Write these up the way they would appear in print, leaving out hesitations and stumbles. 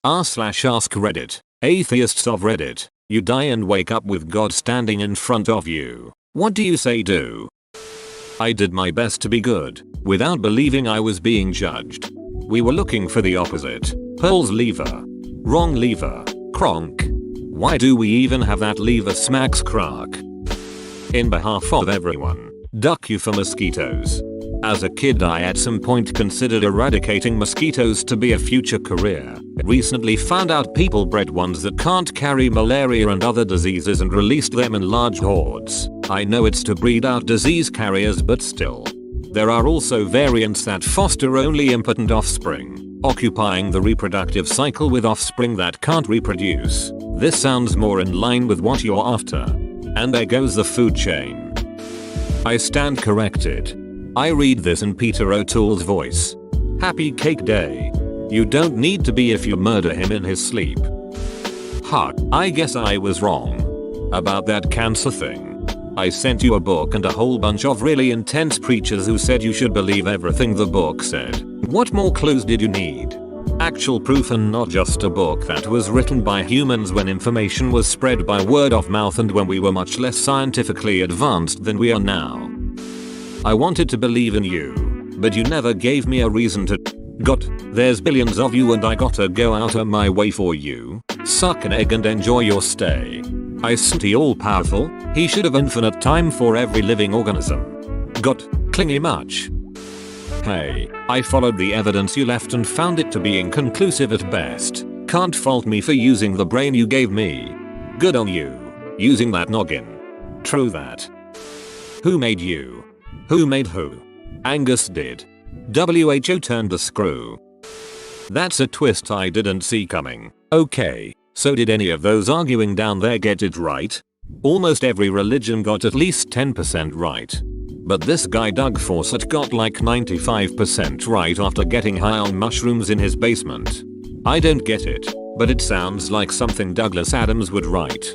r/AskReddit. Atheists of Reddit. You die and wake up with God standing in front of you. What do you say do? I did my best to be good, without believing I was being judged. We were looking for the opposite. Pearl's lever. Wrong lever. Kronk. Why do we even have that lever? Smacks crack. In behalf of everyone, duck you for mosquitoes. As a kid I at some point considered eradicating mosquitoes to be a future career. Recently found out people bred ones that can't carry malaria and other diseases and released them in large hordes. I know it's to breed out disease carriers, but still. There are also variants that foster only impotent offspring, occupying the reproductive cycle with offspring that can't reproduce. This sounds more in line with what you're after. And there goes the food chain. I stand corrected. I read this in Peter O'Toole's voice. Happy cake day. You don't need to be if you murder him in his sleep. Huh, I guess I was wrong. About that cancer thing. I sent you a book and a whole bunch of really intense preachers who said you should believe everything the book said. What more clues did you need? Actual proof and not just a book that was written by humans when information was spread by word of mouth and when we were much less scientifically advanced than we are now. I wanted to believe in you, but you never gave me a reason to. There's billions of you and I gotta go out of my way for you. Suck an egg and enjoy your stay. Isn't he all powerful? He should have infinite time for every living organism. Clingy much. Hey, I followed the evidence you left and found it to be inconclusive at best. Can't fault me for using the brain you gave me. Good on you. Using that noggin. True that. Who made you? Who made who? Angus did. WHO turned the screw. That's a twist I didn't see coming. Okay, so did any of those arguing down there get it right? Almost every religion got at least 10% right. But this guy Doug Fawcett got like 95% right after getting high on mushrooms in his basement. I don't get it, but it sounds like something Douglas Adams would write.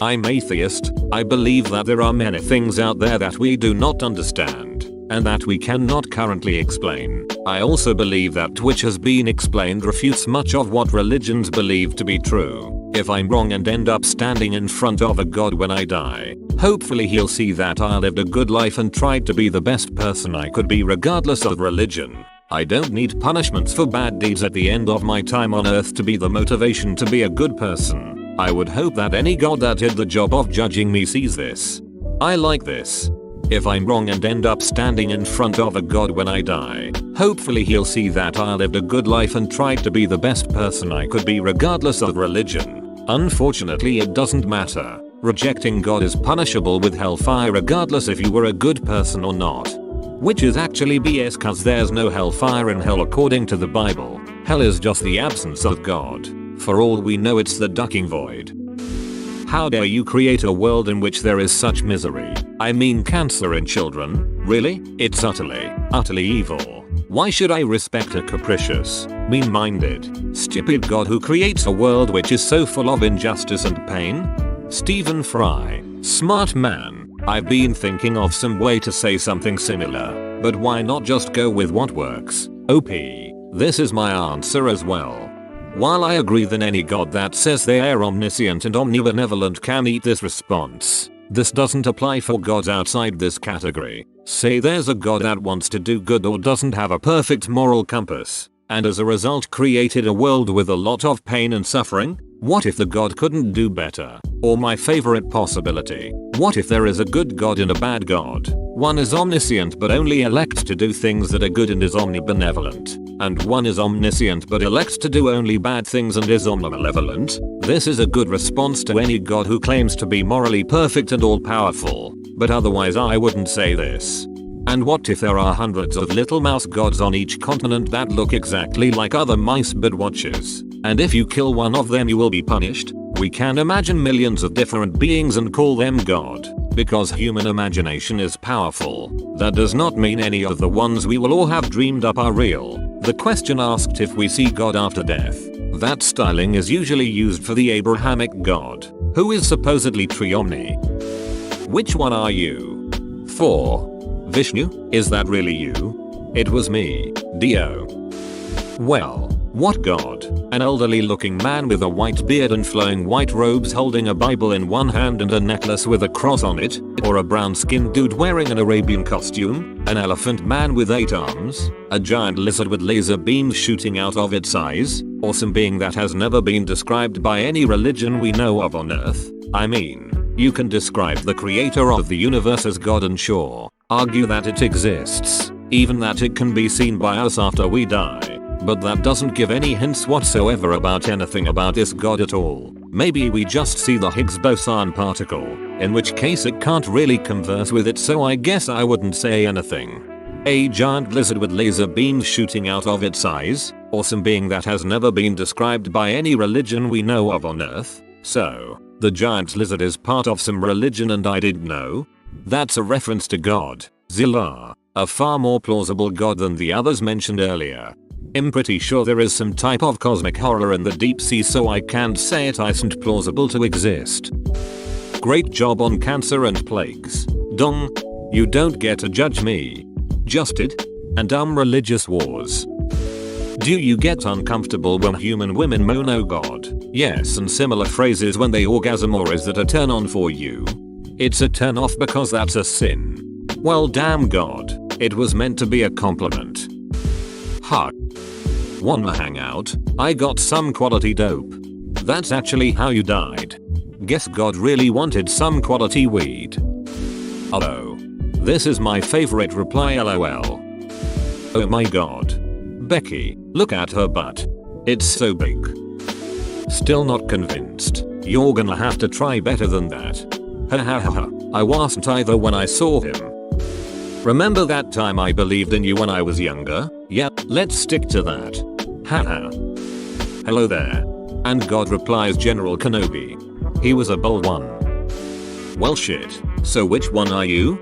I'm atheist. I believe that there are many things out there that we do not understand, and that we cannot currently explain. I also believe that which has been explained refutes much of what religions believe to be true. If I'm wrong and end up standing in front of a god when I die, hopefully he'll see that I lived a good life and tried to be the best person I could be regardless of religion. I don't need punishments for bad deeds at the end of my time on earth to be the motivation to be a good person. I would hope that any god that did the job of judging me sees this. I like this. If I'm wrong and end up standing in front of a god when I die, hopefully he'll see that I lived a good life and tried to be the best person I could be regardless of religion. Unfortunately it doesn't matter. Rejecting God is punishable with hellfire regardless if you were a good person or not. Which is actually BS cause there's no hellfire in hell according to the Bible. Hell is just the absence of God. For all we know it's the ducking void. How dare you create a world in which there is such misery? I mean cancer in children? Really? It's utterly evil. Why should I respect a capricious, mean-minded, stupid God who creates a world which is so full of injustice and pain? Stephen Fry. Smart man. I've been thinking of some way to say something similar, but why not just go with what works? OP. This is my answer as well. While I agree that any god that says they are omniscient and omnibenevolent can eat this response, this doesn't apply for gods outside this category. Say there's a god that wants to do good or doesn't have a perfect moral compass, and as a result created a world with a lot of pain and suffering? What if the god couldn't do better? Or my favorite possibility, what if there is a good god and a bad god? One is omniscient but only elects to do things that are good and is omnibenevolent. And one is omniscient but elects to do only bad things and is omnimalevolent. This is a good response to any god who claims to be morally perfect and all-powerful. But otherwise I wouldn't say this. And what if there are hundreds of little mouse gods on each continent that look exactly like other mice but watches? And if you kill one of them you will be punished? We can imagine millions of different beings and call them God. Because human imagination is powerful, that does not mean any of the ones we will all have dreamed up are real. The question asked if we see God after death. That styling is usually used for the Abrahamic God, who is supposedly Triomni. Which one are you? 4. Vishnu? Is that really you? It was me, Dio. Well, What god? An elderly looking man with a white beard and flowing white robes holding a Bible in one hand and a necklace with a cross on it? Or a brown skinned dude wearing an Arabian costume? An elephant man with 8 arms? A giant lizard with laser beams shooting out of its eyes? Or some being that has never been described by any religion we know of on earth? I mean, you can describe the creator of the universe as God and sure, argue that it exists, even that it can be seen by us after we die. But that doesn't give any hints whatsoever about anything about this god at all. Maybe we just see the Higgs boson particle, in which case it can't really converse with it, so I guess I wouldn't say anything. A giant lizard with laser beams shooting out of its eyes, or some being that has never been described by any religion we know of on earth. So, the giant lizard is part of some religion and I didn't know? That's a reference to God, Zillah, a far more plausible god than the others mentioned earlier. I'm pretty sure there is some type of cosmic horror in the deep sea, so I can't say it isn't plausible to exist. Great job on cancer and plagues. Dong. You don't get to judge me. Just did. And religious wars. Do you get uncomfortable when human women moan oh god? Yes, and similar phrases when they orgasm, or is it a turn on for you? It's a turn off because that's a sin. Well damn god. It was meant to be a compliment. Ha. Wanna hang out? I got some quality dope. That's actually how you died. Guess God really wanted some quality weed. Oh. This is my favorite reply lol. Oh my god. Becky, look at her butt. It's so big. Still not convinced. You're gonna have to try better than that. Ha ha ha ha. I wasn't either when I saw him. Remember that time I believed in you when I was younger? Yep, let's stick to that. Haha. Hello there. And God replies General Kenobi. He was a bold one. Well shit, so which one are you?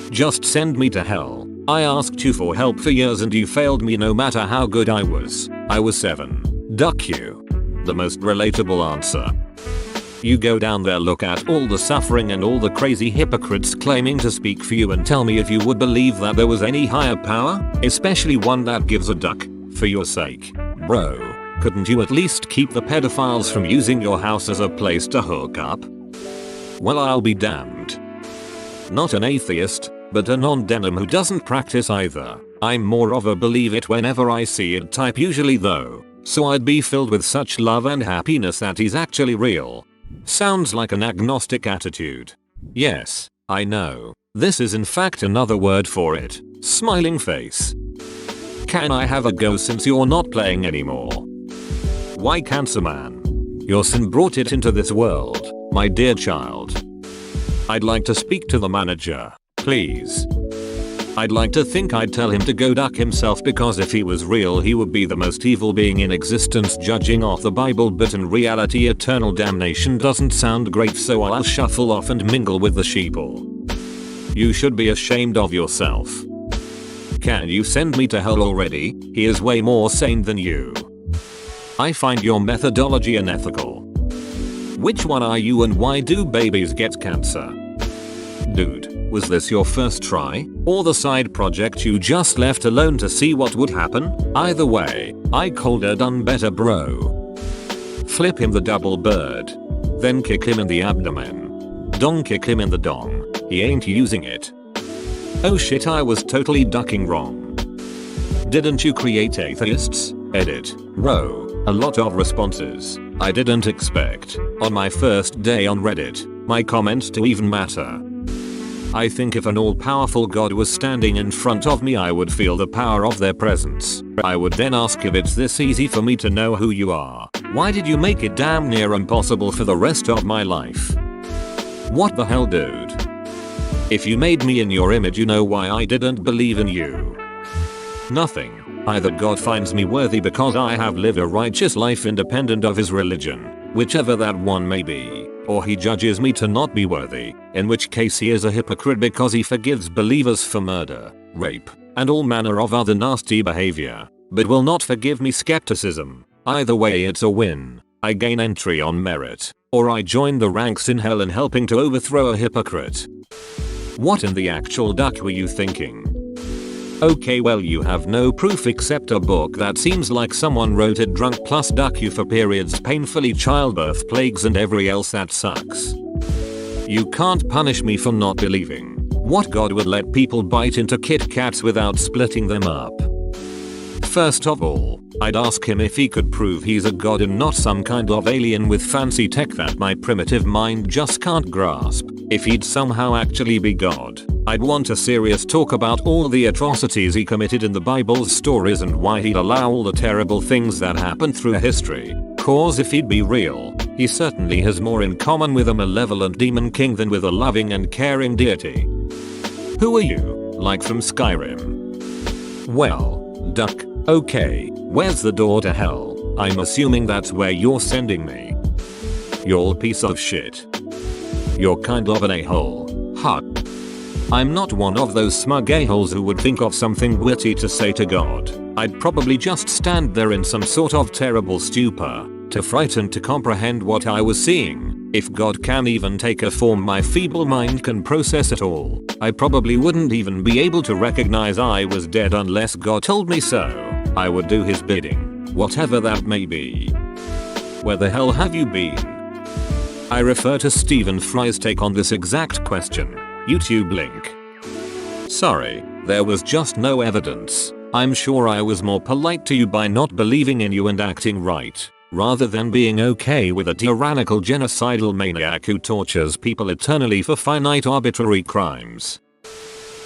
Just send me to hell. I asked you for help for years and you failed me no matter how good I was. I was 7. Duck you. The most relatable answer. You go down there, look at all the suffering and all the crazy hypocrites claiming to speak for you, and tell me if you would believe that there was any higher power, especially one that gives a duck, for your sake. Bro, couldn't you at least keep the pedophiles from using your house as a place to hook up? Well, I'll be damned. Not an atheist, but a non-denim who doesn't practice either. I'm more of a believe it whenever I see it type usually though, so I'd be filled with such love and happiness that he's actually real. Sounds like an agnostic attitude. Yes, I know. This is in fact another word for it. Smiling face. Can I have a go since you're not playing anymore? Why Cancer Man? Your sin brought it into this world, my dear child. I'd like to speak to the manager, please. I'd like to think I'd tell him to go duck himself, because if he was real he would be the most evil being in existence judging off the Bible, but in reality eternal damnation doesn't sound great, so I'll shuffle off and mingle with the sheeple. You should be ashamed of yourself. Can you send me to hell already? He is way more sane than you. I find your methodology unethical. Which one are you and why do babies get cancer? Dude, was this your first try, or the side project you just left alone to see what would happen? Either way, I coulda done better, bro. Flip him the double bird. Then kick him in the abdomen. Dong kick him in the dong. He ain't using it. Oh shit, I was totally ducking wrong. Didn't you create Atheists? Edit. Row. A lot of responses. I didn't expect, on my first day on Reddit, my comments to even matter. I think if an all-powerful god was standing in front of me I would feel the power of their presence. I would then ask if it's this easy for me to know who you are. Why did you make it damn near impossible for the rest of my life? What the hell, dude? If you made me in your image, you know why I didn't believe in you. Nothing. Either God finds me worthy because I have lived a righteous life independent of his religion, whichever that one may be, or he judges me to not be worthy, in which case he is a hypocrite because he forgives believers for murder, rape, and all manner of other nasty behavior, but will not forgive me skepticism. Either way it's a win. I gain entry on merit, or I join the ranks in hell in helping to overthrow a hypocrite. What in the actual duck were you thinking? Okay, well, you have no proof except a book that seems like someone wrote it drunk, plus duck you for periods, painfully, childbirth, plagues and every else that sucks. You can't punish me for not believing. What god would let people bite into Kit Kats without splitting them up? First of all, I'd ask him if he could prove he's a god and not some kind of alien with fancy tech that my primitive mind just can't grasp. If he'd somehow actually be God, I'd want a serious talk about all the atrocities he committed in the Bible's stories and why he'd allow all the terrible things that happened through history. Cause if he'd be real, he certainly has more in common with a malevolent demon king than with a loving and caring deity. Who are you? Like from Skyrim? Well, duck. Okay, where's the door to hell? I'm assuming that's where you're sending me. You're a piece of shit. You're kind of an a-hole. Huh. I'm not one of those smug a-holes who would think of something witty to say to God. I'd probably just stand there in some sort of terrible stupor, too frightened to comprehend what I was seeing. If God can even take a form my feeble mind can process at all, I probably wouldn't even be able to recognize I was dead unless God told me so. I would do his bidding, whatever that may be. Where the hell have you been? I refer to Stephen Fry's take on this exact question. YouTube link. Sorry, there was just no evidence. I'm sure I was more polite to you by not believing in you and acting right, rather than being okay with a tyrannical genocidal maniac who tortures people eternally for finite arbitrary crimes.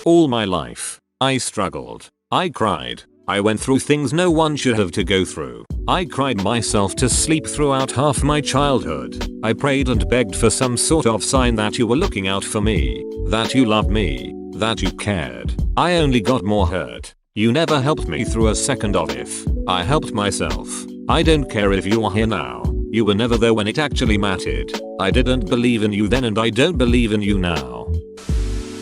All my life, I struggled. I cried. I went through things no one should have to go through. I cried myself to sleep throughout half my childhood. I prayed and begged for some sort of sign that you were looking out for me, that you loved me, that you cared. I only got more hurt. You never helped me through a second of if I helped myself. I don't care if you are here now. You were never there when it actually mattered. I didn't believe in you then and I don't believe in you now.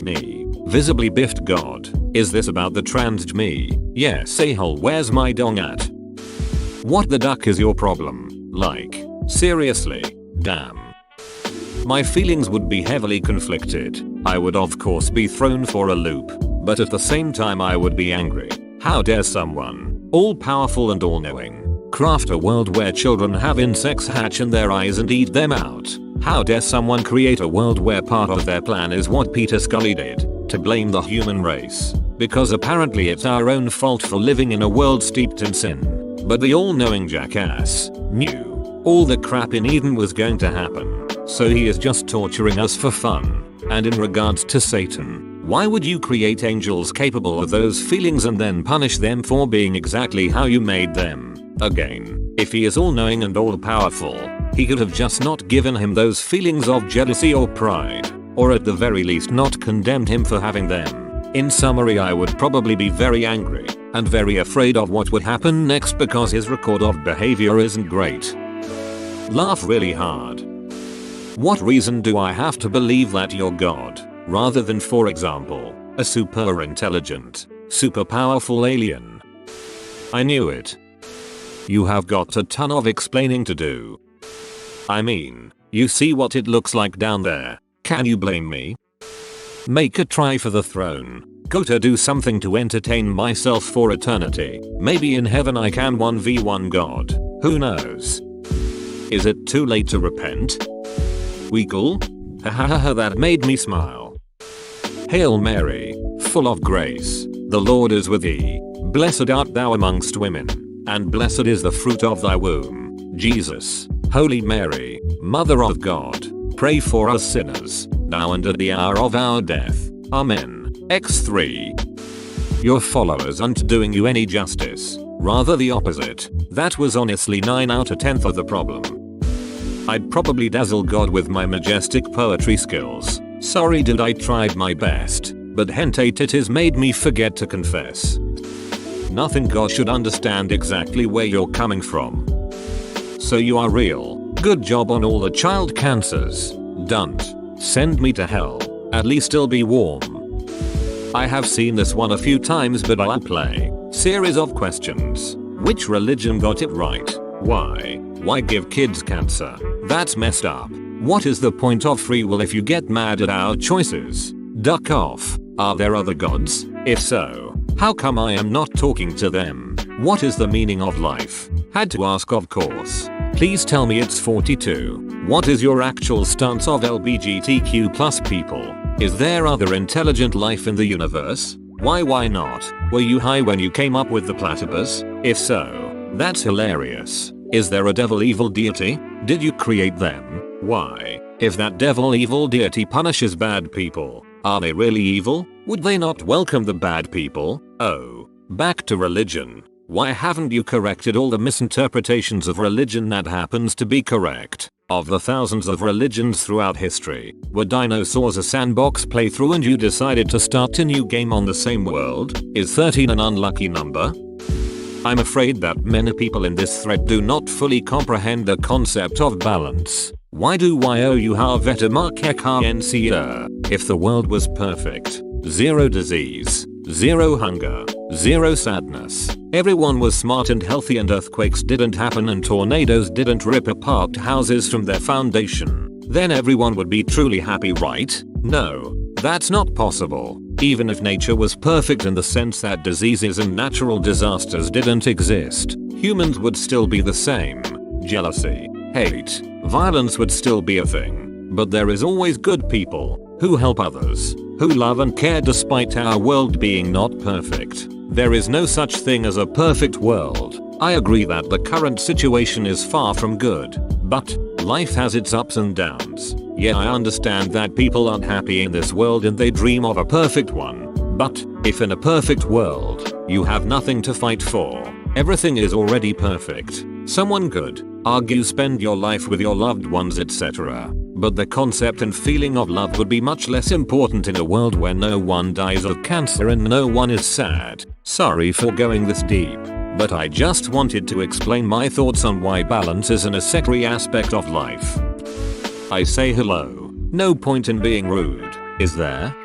Me. Visibly biffed God. Is this about the trans me? Yes, a-hole, where's my dong at? What the duck is your problem? Like, seriously? Damn. My feelings would be heavily conflicted. I would of course be thrown for a loop, but at the same time I would be angry. How dare someone, all powerful and all knowing, craft a world where children have insects hatch in their eyes and eat them out? How dare someone create a world where part of their plan is what Peter Scully did, to blame the human race, because apparently it's our own fault for living in a world steeped in sin. But the all-knowing jackass knew all the crap in Eden was going to happen, so he is just torturing us for fun. And in regards to Satan, why would you create angels capable of those feelings and then punish them for being exactly how you made them? Again, if he is all-knowing and all-powerful, he could have just not given him those feelings of jealousy or pride, or at the very least not condemned him for having them. In summary, I would probably be very angry and very afraid of what would happen next because his record of behavior isn't great. Laugh really hard. What reason do I have to believe that you're God, rather than, for example, a super intelligent, super powerful alien? I knew it. You have got a ton of explaining to do. I mean, you see what it looks like down there. Can you blame me? Make a try for the throne. Go to do something to entertain myself for eternity. Maybe in heaven I can 1v1 God. Who knows? Is it too late to repent? We cool? Hahaha, that made me smile. Hail Mary, full of grace, the Lord is with thee. Blessed art thou amongst women, and blessed is the fruit of thy womb, Jesus. Holy Mary, Mother of God, pray for us sinners, now and at the hour of our death. Amen. X3. Your followers aren't doing you any justice, rather the opposite. That was honestly 9 out of 10 of the problem. I'd probably dazzle God with my majestic poetry skills. Sorry dude, I tried my best, but hentai titties made me forget to confess. Nothing God should understand exactly where you're coming from. So you are real. Good job on all the child cancers. Don't send me to hell. At least I'll be warm. I have seen this one a few times, but I'll play. Series of questions. Which religion got it right? Why? Why give kids cancer? That's messed up. What is the point of free will if you get mad at our choices? Duck off. Are there other gods? If so, How come I am not talking to them? What is the meaning of life? Had to ask, of course. Please tell me it's 42. What is your actual stance of LGBTQ plus people? Is there other intelligent life in the universe? Why not? Were you high when you came up with the platypus? If so, that's hilarious. Is there a devil evil deity? Did you create them? Why? If that devil evil deity punishes bad people, are they really evil? Would they not welcome the bad people? Oh, back to religion. Why haven't you corrected all the misinterpretations of religion that happens to be correct? Of the thousands of religions throughout history, were dinosaurs a sandbox playthrough and you decided to start a new game on the same world? Is 13 an unlucky number? I'm afraid that many people in this thread do not fully comprehend the concept of balance. Why do you have if the world was perfect? Zero disease, zero hunger, zero sadness. Everyone was smart and healthy and earthquakes didn't happen and tornadoes didn't rip apart houses from their foundation. Then everyone would be truly happy, right? No, that's not possible. Even if nature was perfect in the sense that diseases and natural disasters didn't exist, humans would still be the same. Jealousy, hate, violence would still be a thing. But there is always good people who help others, who love and care despite our world being not perfect. There is no such thing as a perfect world. I agree that the current situation is far from good, but life has its ups and downs. Yeah, I understand that people aren't happy in this world and they dream of a perfect one. But if in a perfect world, you have nothing to fight for, everything is already perfect, someone could argue spend your life with your loved ones, etc. But the concept and feeling of love would be much less important in a world where no one dies of cancer and no one is sad. Sorry for going this deep, but I just wanted to explain my thoughts on why balance is a necessary aspect of life. I say hello. No point in being rude, is there?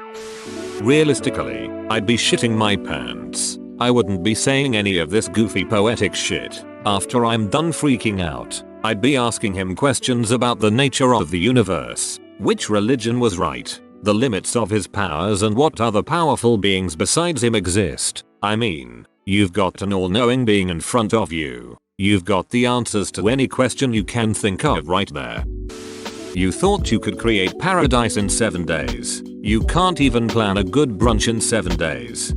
Realistically, I'd be shitting my pants. I wouldn't be saying any of this goofy poetic shit. After I'm done freaking out, I'd be asking him questions about the nature of the universe, which religion was right, the limits of his powers and what other powerful beings besides him exist. I mean, you've got an all-knowing being in front of you. You've got the answers to any question you can think of right there. You thought you could create paradise in 7 days. You can't even plan a good brunch in 7 days.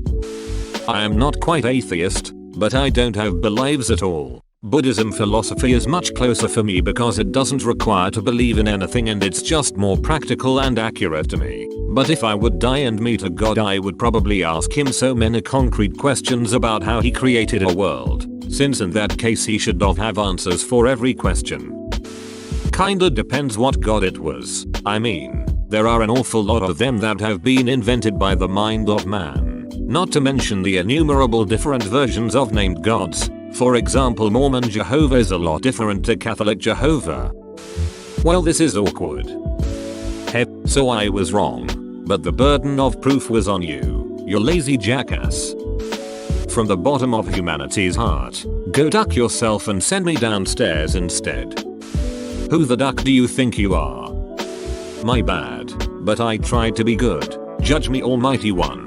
I am not quite atheist, but I don't have beliefs at all. Buddhism philosophy is much closer for me because it doesn't require to believe in anything and it's just more practical and accurate to me. But if I would die and meet a god, I would probably ask him so many concrete questions about how he created a world, since in that case he should have answers for every question. Kinda depends what god it was. I mean, there are an awful lot of them that have been invented by the mind of man. Not to mention the innumerable different versions of named gods. For example, Mormon Jehovah is a lot different to Catholic Jehovah. Well, this is awkward. So I was wrong. But the burden of proof was on you, you lazy jackass. From the bottom of humanity's heart, go duck yourself and send me downstairs instead. Who the duck do you think you are? My bad, but I tried to be good. Judge me, almighty one.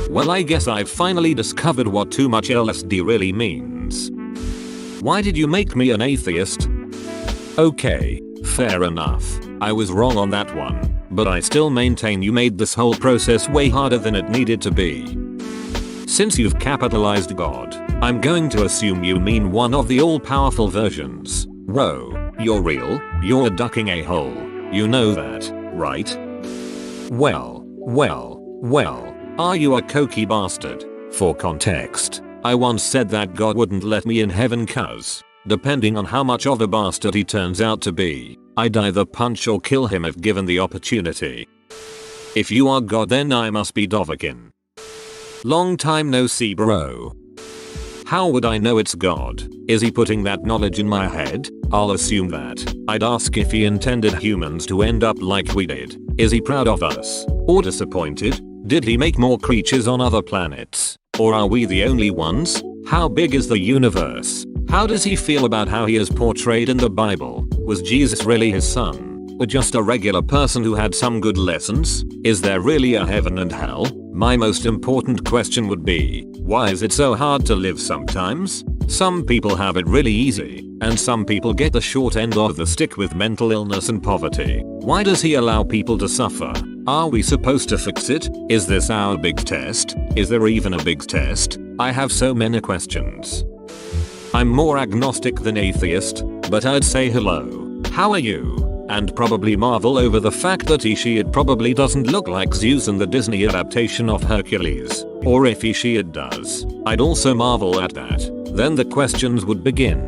Well, I guess I've finally discovered what too much LSD really means. Why did you make me an atheist? Okay, fair enough. I was wrong on that one, but I still maintain you made this whole process way harder than it needed to be. Since you've capitalized God, I'm going to assume you mean one of the all-powerful versions. Whoa, you're real? You're a ducking a-hole. You know that, right? Well, are you a cokey bastard? For context, I once said that God wouldn't let me in heaven cause, depending on how much of a bastard he turns out to be, I'd either punch or kill him if given the opportunity. If you are God, then I must be Dovahkiin. Long time no see, bro. How would I know it's God? Is he putting that knowledge in my head? I'll assume that. I'd ask if he intended humans to end up like we did. Is he proud of us? Or disappointed? Did he make more creatures on other planets? Or are we the only ones? How big is the universe? How does he feel about how he is portrayed in the Bible? Was Jesus really his son? Or just a regular person who had some good lessons? Is there really a heaven and hell? My most important question would be, why is it so hard to live sometimes? Some people have it really easy, and some people get the short end of the stick with mental illness and poverty. Why does he allow people to suffer? Are we supposed to fix it? Is this our big test? Is there even a big test? I have so many questions. I'm more agnostic than atheist, but I'd say hello, how are you? And probably marvel over the fact that it probably doesn't look like Zeus in the Disney adaptation of Hercules. Or if it does, I'd also marvel at that. Then the questions would begin.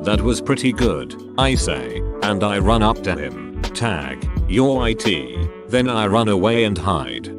That was pretty good, I say, and I run up to him, tag, you're IT, then I run away and hide.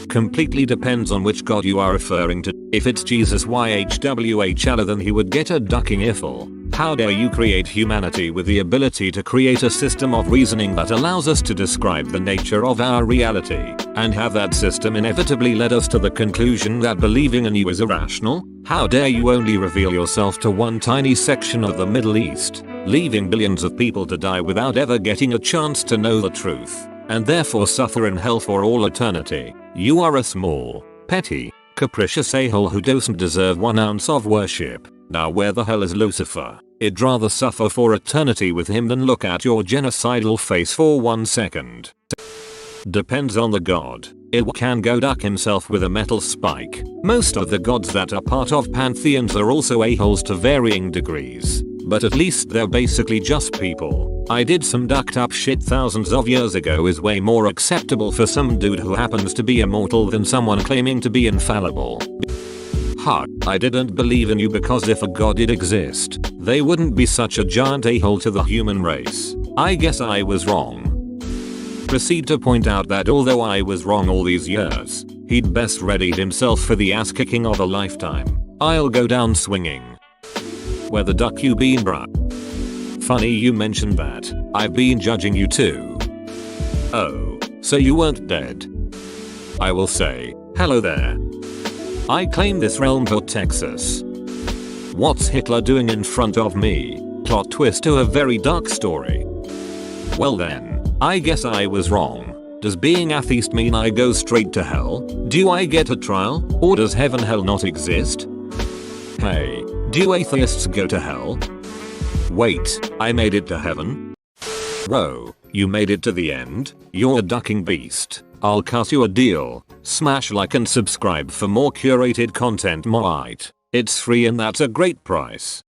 Completely depends on which god you are referring to. If it's Jesus YHWH then he would get a ducking ifle. How dare you create humanity with the ability to create a system of reasoning that allows us to describe the nature of our reality, and have that system inevitably led us to the conclusion that believing in you is irrational? How dare you only reveal yourself to one tiny section of the Middle East, leaving billions of people to die without ever getting a chance to know the truth, and therefore suffer in hell for all eternity. You are a small, petty, capricious a-hole who doesn't deserve 1 ounce of worship. Now where the hell is Lucifer? I'd rather suffer for eternity with him than look at your genocidal face for 1 second. Depends on the god. It can go duck himself with a metal spike. Most of the gods that are part of pantheons are also a-holes to varying degrees, but at least they're basically just people. I did some ducked up shit thousands of years ago is way more acceptable for some dude who happens to be immortal than someone claiming to be infallible. Ha, I didn't believe in you because if a god did exist, they wouldn't be such a giant a-hole to the human race. I guess I was wrong. Proceed to point out that although I was wrong all these years, he'd best readied himself for the ass kicking of a lifetime. I'll go down swinging. Where the duck you been, bruh? Funny you mentioned that. I've been judging you too. Oh, so you weren't dead? I will say, hello there. I claim this realm for Texas. What's Hitler doing in front of me? Plot twist to a very dark story. Well then, I guess I was wrong. Does being atheist mean I go straight to hell? Do I get a trial? Or does heaven hell not exist? Hey, do atheists go to hell? Wait, I made it to heaven? Bro, you made it to the end? You're a ducking beast. I'll cut you a deal. Smash like and subscribe for more curated content. It's free and that's a great price.